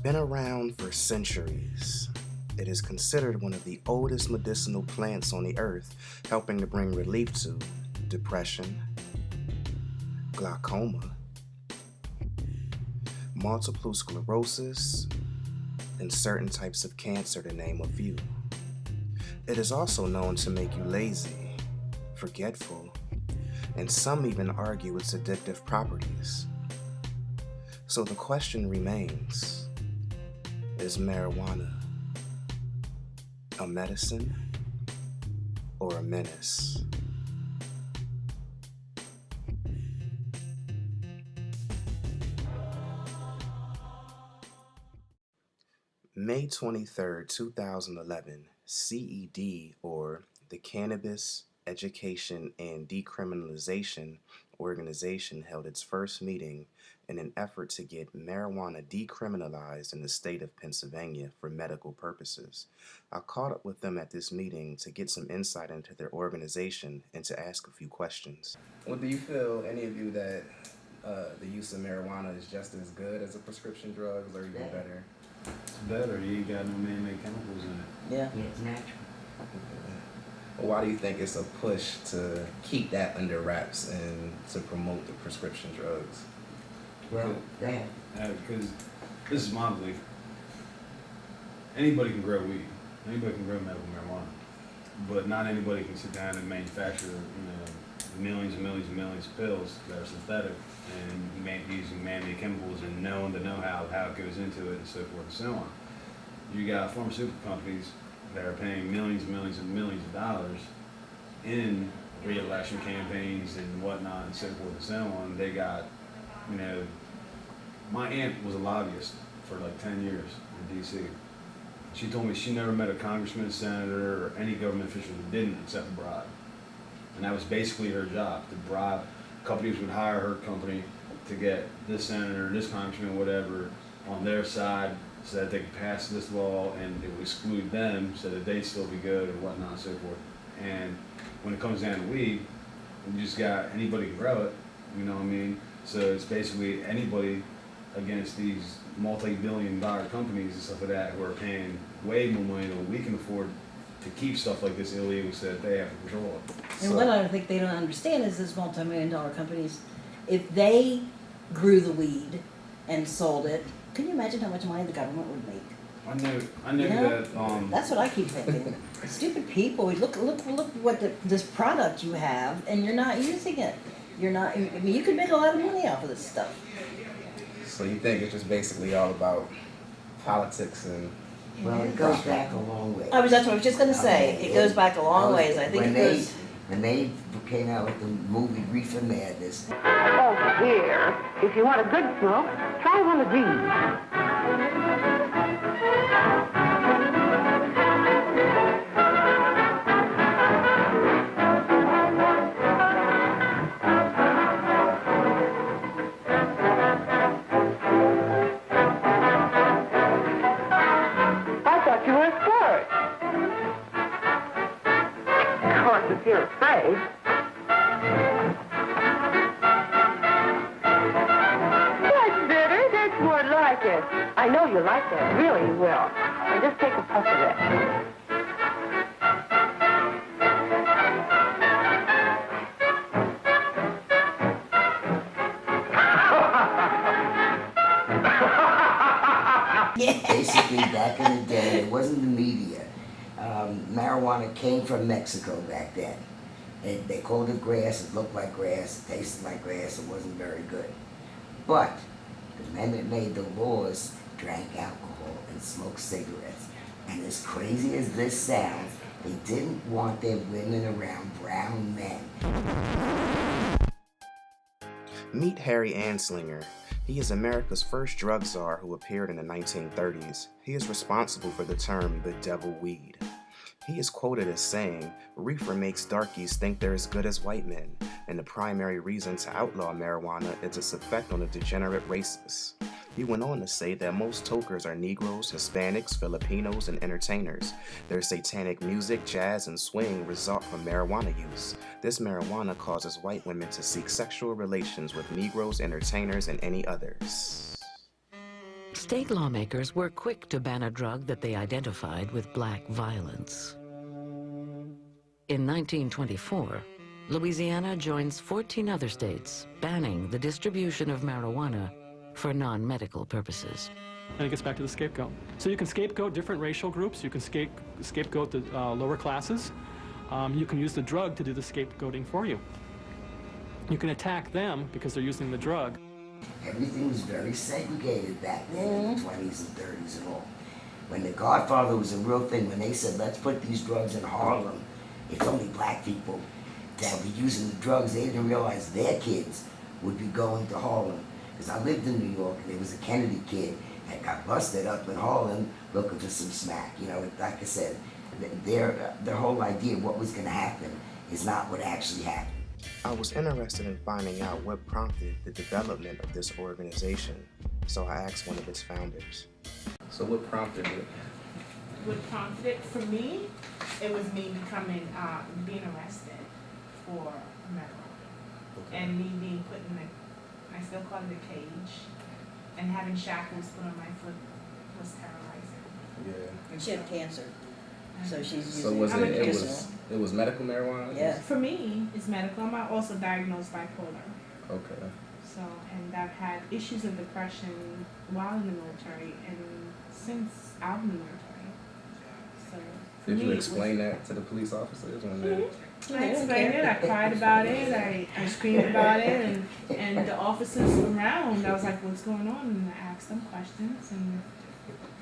been around for centuries. It is considered one of the oldest medicinal plants on the earth, helping to bring relief to depression, glaucoma, multiple sclerosis, and certain types of cancer, to name a few. It is also known to make you lazy, forgetful, and some even argue its addictive properties. So the question remains, is marijuana a medicine or a menace? May 23rd, 2011, CED, or the Cannabis Education and Decriminalization Organization, held its first meeting in an effort to get marijuana decriminalized in the state of Pennsylvania for medical purposes. I caught up with them at this meeting to get some insight into their organization and to ask a few questions. Well, do you feel, any of you, that the use of marijuana is just as good as a prescription drug, or even better? It's better. You ain't got no man-made chemicals in it. Yeah, it's natural. Well, why do you think it's a push to keep that under wraps and to promote the prescription drugs? Well, go ahead. Because this is my belief. Anybody can grow weed. Anybody can grow medical marijuana. But not anybody can sit down and manufacture, millions and millions and millions of pills that are synthetic and using man-made chemicals and knowing the know-how of how it goes into it and so forth and so on. You got pharmaceutical companies that are paying millions and millions and millions of dollars in re-election campaigns and whatnot and so forth and so on. They got, my aunt was a lobbyist for like 10 years in DC. She told me she never met a congressman, senator, or any government official who didn't accept bribe. And that was basically her job, to bribe. Companies would hire her company to get this senator, this congressman, whatever, on their side so that they could pass this law and it would exclude them so that they'd still be good and whatnot and so forth. And when it comes down to weed, you just got anybody can grow it, you know what I mean? So it's basically anybody against these multi-billion-dollar companies and stuff like that who are paying way more money than we can afford to keep stuff like this illegal so that they have to control it. And what I think they don't understand is these multi-million-dollar companies, if they grew the weed and sold it, can you imagine how much money the government would make? I know that. That's what I keep thinking. Stupid people. Look what this product you have, and you're not using it. You're not. I mean, you could make a lot of money off of this stuff. So you think it's just basically all about politics and? Well, it goes back a long way. That's what I was just going to say. It goes back a long ways. I think when they came out with the movie Reefer Madness. Oh, here. If you want a good smoke, try one of these. I thought you were a sport. Of course, if you're afraid. That's better. That's more like it. I know you like that. Really, you will. Now just take a puff of that. Basically, back in the day, it wasn't the media. Marijuana came from Mexico back then. They called it grass, it looked like grass, it tasted like grass, it wasn't very good. But the men that made the laws drank alcohol and smoked cigarettes. And as crazy as this sounds, they didn't want their women around brown men. Meet Harry Anslinger. He is America's first drug czar who appeared in the 1930s. He is responsible for the term the devil weed. He is quoted as saying, "Reefer makes darkies think they're as good as white men, and the primary reason to outlaw marijuana is its effect on the degenerate races." He went on to say that most tokers are Negroes, Hispanics, Filipinos, and entertainers. Their satanic music, jazz, and swing result from marijuana use. This marijuana causes white women to seek sexual relations with Negroes, entertainers, and any others. State lawmakers were quick to ban a drug that they identified with black violence. In 1924, Louisiana joins 14 other states banning the distribution of marijuana for non-medical purposes. And it gets back to the scapegoat. So you can scapegoat different racial groups. You can scapegoat the lower classes. You can use the drug to do the scapegoating for you. You can attack them because they're using the drug. Everything was very segregated back then in the 20s and 30s and all. When The Godfather was a real thing, when they said, let's put these drugs in Harlem, it's only black people that were using the drugs. They didn't realize their kids would be going to Harlem. Because I lived in New York, and there was a Kennedy kid that got busted up in Harlem looking for some smack. You know, like I said, their whole idea of what was going to happen is not what actually happened. I was interested in finding out what prompted the development of this organization, so I asked one of its founders. So what prompted it? What prompted it for me, it was me being arrested for marijuana. Okay. And me being put in I still call it a cage, and having shackles put on my foot was terrorizing. Yeah. And she had cancer, so she's So using was I'm a it was medical marijuana? Yeah. For me, it's medical. I'm also diagnosed bipolar. Okay. So, and I've had issues of depression while in the military and since out of the military. So, for Did me, you it explain that to the police officers when they? I explained it, I cried about it, I screamed about it, and the officers around, I was like, what's going on? And I asked them questions, and,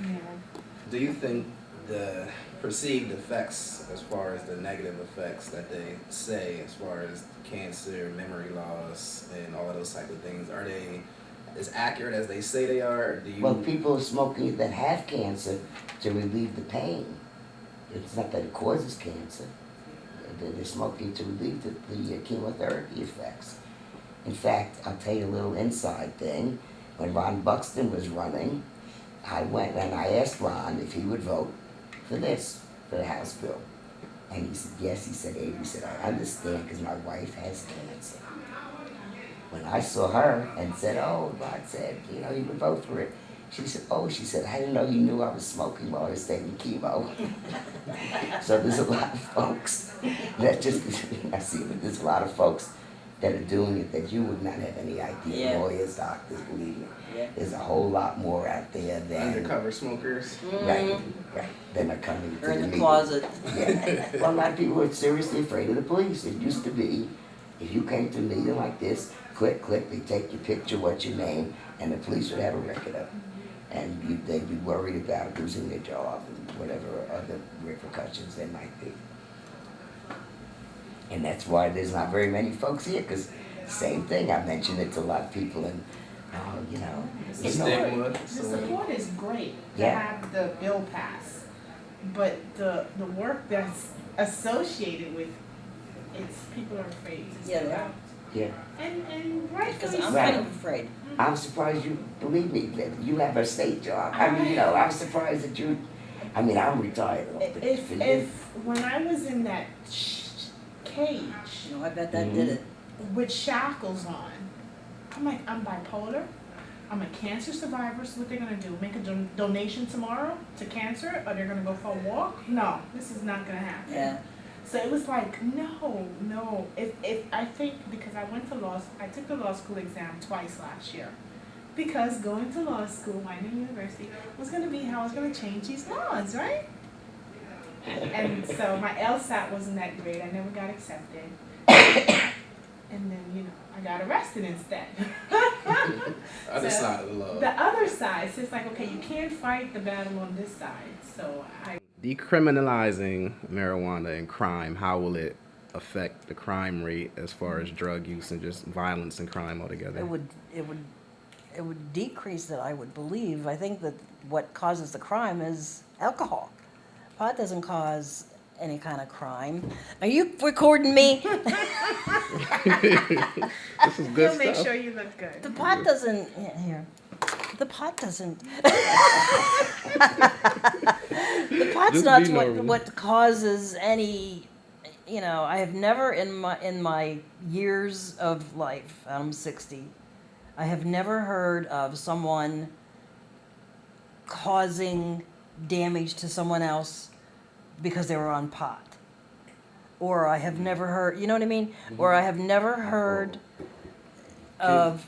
you know. Do you think the perceived effects, as far as the negative effects that they say, as far as cancer, memory loss, and all of those type of things, are they as accurate as they say they are? Or do you? Well, people are smoking that have cancer to relieve the pain. It's not that it causes cancer. They're smoking to relieve the chemotherapy effects. In fact, I'll tell you a little inside thing. When Ron Buxton was running, I went and I asked Ron if he would vote for this, for the House bill. And he said, yes. He said, Abe, he said, I understand because my wife has cancer. When I saw her and said, oh, Ron said, you know, he would vote for it. She said, oh, she said, I didn't know you knew I was smoking while I was taking chemo. So there's a lot of folks that just, I see, but there's a lot of folks that are doing it that you would not have any idea. Yeah. Lawyers, doctors, believe me. Yeah. There's a whole lot more out there than... Undercover smokers. Right, right. Than are coming to Or in the meeting. closet. Yeah. Well, a lot of people are seriously afraid of the police. It used to be, if you came to a meeting like this, click, they take your picture, what's your name, and the police would have a record of it. And they'd be worried about losing their job and whatever other repercussions there might be. And that's why there's not very many folks here, because same thing, I mentioned it to a lot of people, and you know, The support is great to Yeah. have the bill pass, but the work that's associated with it's people are afraid to Yeah, step they are. out. Yeah. And Because rightfully I'm so. kind of afraid. I'm surprised you, believe me, that you have a state job. I mean, you know, I'm surprised that you, I mean, I'm retired, but for you. If when I was in that cage You know, I bet that did it. with shackles on, I'm like, I'm bipolar. I'm a cancer survivor, so what they're gonna do? Make a donation tomorrow to cancer, or they're gonna go for a walk? No, this is not gonna happen. Yeah. So it was like, no. If I think, because I went to I took the law school exam twice last year. Because going to law school, Wyoming University, was gonna be how I was gonna change these laws, right? And so my LSAT wasn't that great, I never got accepted. And then, you know, I got arrested instead. Other So, side of the law. The other side, so it's like, okay, you can't fight the battle on this side, so I... Decriminalizing marijuana and crime, how will it affect the crime rate as far as drug use and just violence and crime altogether? It would decrease it, I would believe. I think that what causes the crime is alcohol. Pot doesn't cause any kind of crime. Are you recording me? This is good You'll make stuff. sure you look good. The pot doesn't, yeah, here. The pot doesn't. The pot's Just not be normal. what causes any, you know, I have never in my years of life, I'm 60, I have never heard of someone causing damage to someone else because they were on pot. Or I have never heard, you know what I mean? Or I have never heard of,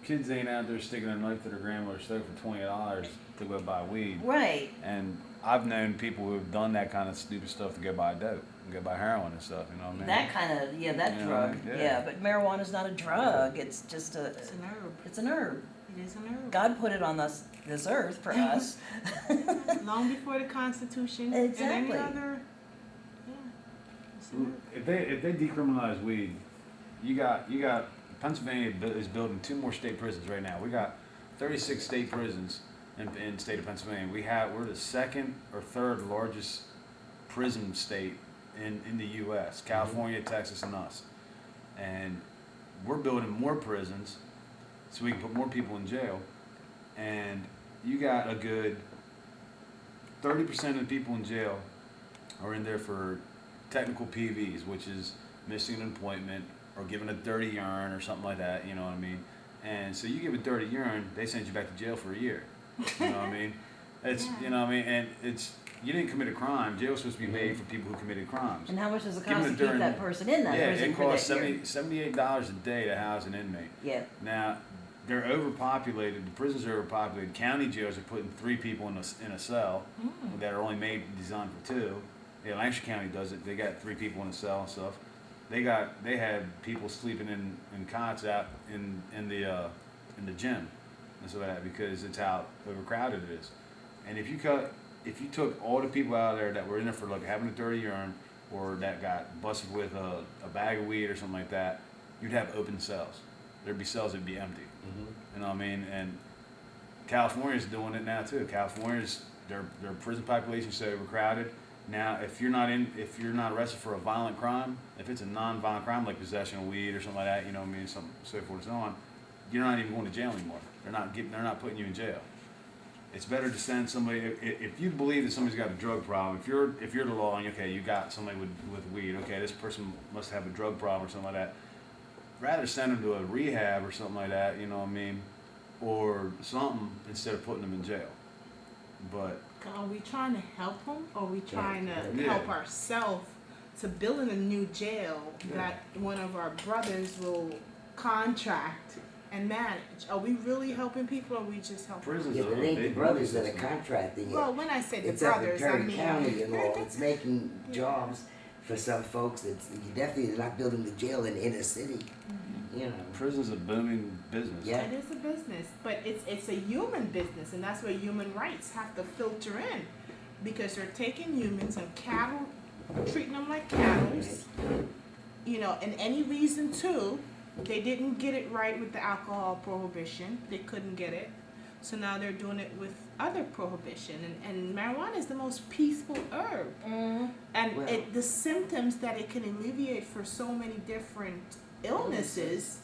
Kids ain't out there sticking a knife to their grandmother's throat for $20 to go buy weed. right, And I've known people who have done that kind of stupid stuff to go buy dope and go buy heroin and stuff. You know what I mean? that kind of, yeah, that Yeah, drug, yeah. yeah, but marijuana's not a drug, it's just a, It's an herb. it's an herb. It is an herb. God put it on this earth for us. Long before the Constitution Exactly. and any other. Yeah. It's an herb. If they decriminalize weed, you got Pennsylvania is building 2 more state prisons right now. We got 36 state prisons in the state of Pennsylvania. We're the 2nd or 3rd largest prison state in the U.S. California, Texas, and us. And we're building more prisons so we can put more people in jail. And you got a good 30% of the people in jail are in there for technical PVs, which is missing an appointment or giving a dirty urine or something like that, you know what I mean? And so you give a dirty urine, they send you back to jail for a year. You know what I mean? It's, you know what I mean? And it's, you didn't commit a crime. Jail's supposed to be made for people who committed crimes. And how much does it Give cost them to a keep dirty- that person in that Yeah, prison it for costs that year? $78 a day to house an inmate. Yeah, Now, they're overpopulated. The prisons are overpopulated. County jails are putting 3 people in a cell that are only designed for 2. Yeah, Lancaster County does it. They got 3 people in a cell and stuff. They had people sleeping in cots out in the gym and so that because it's how overcrowded it is. And if you took all the people out there that were in there for like having a dirty urine or that got busted with a bag of weed or something like that, you'd have open cells. There'd be cells that'd be empty. You know what I mean? And California's doing it now too. California's their prison population's so overcrowded. Now, if you're not arrested for a violent crime, if it's a non-violent crime like possession of weed or something like that, you know what I mean, so forth and so on, you're not even going to jail anymore. They're not putting you in jail. It's better to send somebody if you believe that somebody's got a drug problem. If you're the law and okay, you got somebody with weed, okay, this person must have a drug problem or something like that. Rather send them to a rehab or something like that, you know what I mean, or something instead of putting them in jail. But Are we trying to help them, or are we trying to Yeah. help ourselves to build in a new jail that one of our brothers will contract and manage? Are we really helping people, or are we just helping? prisons Yeah, are but a it ain't the big brothers that are business. contracting it. Well, when I say the It's up in brothers, I Perry mean. County and all. It's making jobs for some folks. You definitely not building the jail in the inner city. You know. Prison's a booming business. Yeah. It is a business, but it's a human business, and that's where human rights have to filter in, because they're taking humans and cattle, treating them like cattle, you know, and any reason too. They didn't get it right with the alcohol prohibition. They couldn't get it, so now they're doing it with other prohibition. And marijuana is the most peaceful herb, and Well- the symptoms that it can alleviate for so many different illnesses.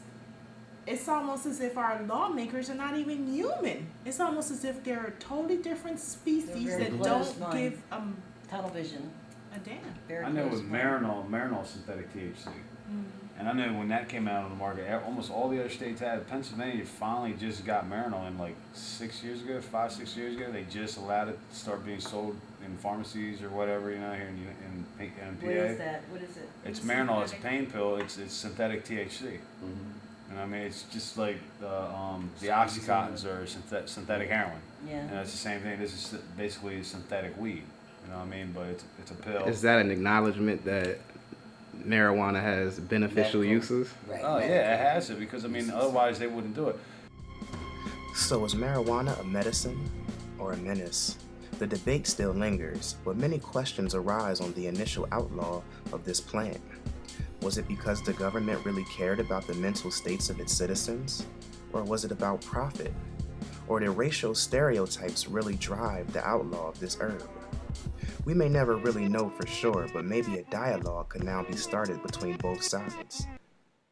It's almost as if our lawmakers are not even human. It's almost as if they're a totally different species They're very that close don't mind. give television, a damn. very I know close with mind. Marinol synthetic THC. And I know when that came out on the market, almost all the other states had it. Pennsylvania finally just got Marinol in like 6 years ago, 5, 6 years ago. They just allowed it to start being sold in pharmacies or whatever, you know, here in PA. What is that? What is it? It's Marinol. It's a pain pill. It's synthetic THC. And I mean, it's just like the Oxycontins are synthetic heroin. Yeah. And it's the same thing. This is basically synthetic weed. You know what I mean? But it's a pill. Is that an acknowledgement that marijuana has beneficial Medical. uses? Right. Oh yeah, it has to, because I mean, otherwise they wouldn't do it. So is marijuana a medicine or a menace? The debate still lingers, but many questions arise on the initial outlaw of this plant. Was it because the government really cared about the mental states of its citizens? Or was it about profit? Or did racial stereotypes really drive the outlaw of this herb? We may never really know for sure, but maybe a dialogue could now be started between both sides.